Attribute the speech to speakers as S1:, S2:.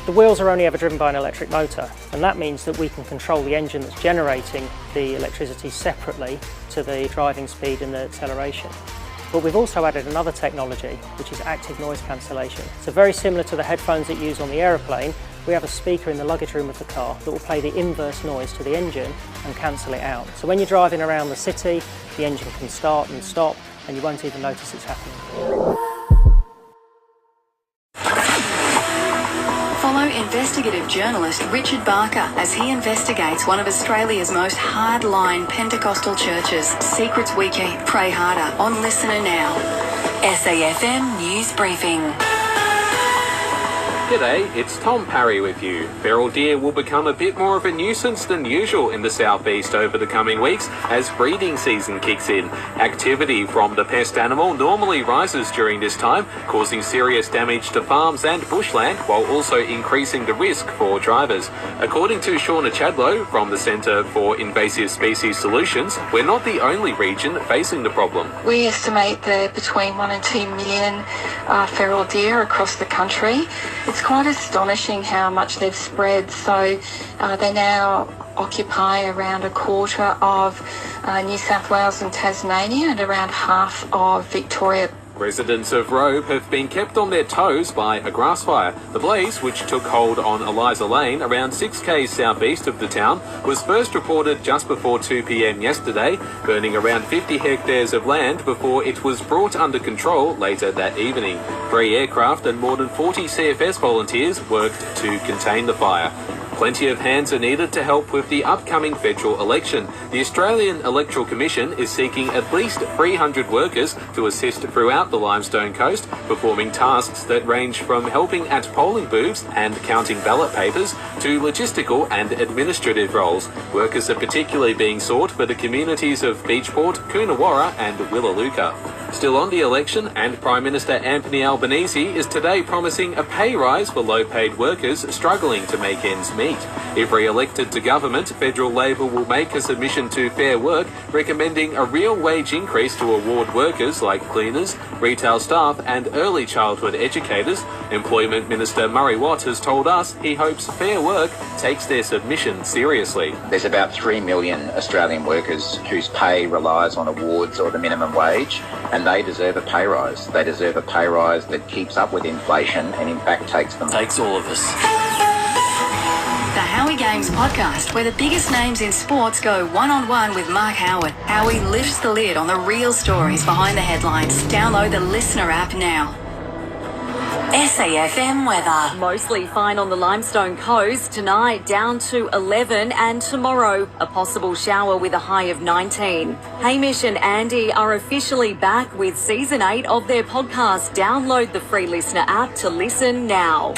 S1: The wheels are only ever driven by an electric motor, and that means that we can control the engine that's generating the electricity separately to the driving speed and the acceleration. But we've also added another technology, which is active noise cancellation. So very similar to the headphones that you use on the aeroplane, we have a speaker in the luggage room of the car that will play the inverse noise to the engine and cancel it out. So when you're driving around the city, the engine can start and stop, and you won't even notice it's happening.
S2: Follow investigative journalist Richard Barker as he investigates one of Australia's most hardline Pentecostal churches. Secrets we keep, pray harder on Listener Now. SAFM News Briefing.
S3: G'day, it's Tom Perri with you. Feral deer will become a bit more of a nuisance than usual in the southeast over the coming weeks as breeding season kicks in. Activity from the pest animal normally rises during this time, causing serious damage to farms and bushland while also increasing the risk for drivers. According to Shauna Chadlow from the Centre for Invasive Species Solutions, we're not the only region facing the problem.
S4: We estimate there are between 1 and 2 million feral deer across the country. It's quite astonishing how much they've spread. So they now occupy around a quarter of New South Wales and Tasmania and around half of Victoria.
S3: Residents of Robe have been kept on their toes by a grass fire. The blaze, which took hold on Eliza Lane around 6 k's southeast of the town, was first reported just before 2 p.m. yesterday, burning around 50 hectares of land before it was brought under control later that evening. 3 aircraft and more than 40 CFS volunteers worked to contain the fire. Plenty of hands are needed to help with the upcoming federal election. The Australian Electoral Commission is seeking at least 300 workers to assist throughout the Limestone coast, performing tasks that range from helping at polling booths and counting ballot papers to logistical and administrative roles. Workers are particularly being sought for the communities of Beachport, Coonawarra and Willaluka. Still on the election, and Prime Minister Anthony Albanese is today promising a pay rise for low-paid workers struggling to make ends meet. If re-elected to government, Federal Labor will make a submission to Fair Work recommending a real wage increase to award workers like cleaners, retail staff and early childhood educators. Employment Minister Murray Watt has told us he hopes Fair Work takes their submission seriously.
S5: There's about 3 million Australian workers whose pay relies on awards or the minimum wage, and they deserve a pay rise. They deserve a pay rise that keeps up with inflation and in fact takes all of us.
S2: The Howie Games podcast, where the biggest names in sports go one-on-one with Mark Howard. Howie lifts the lid on the real stories behind the headlines. Download the Listener app now. SAFM weather. Mostly fine on the Limestone coast. Tonight down to 11, and tomorrow a possible shower with a high of 19. Hamish and Andy are officially back with season 8 of their podcast. Download the free Listener app to listen now.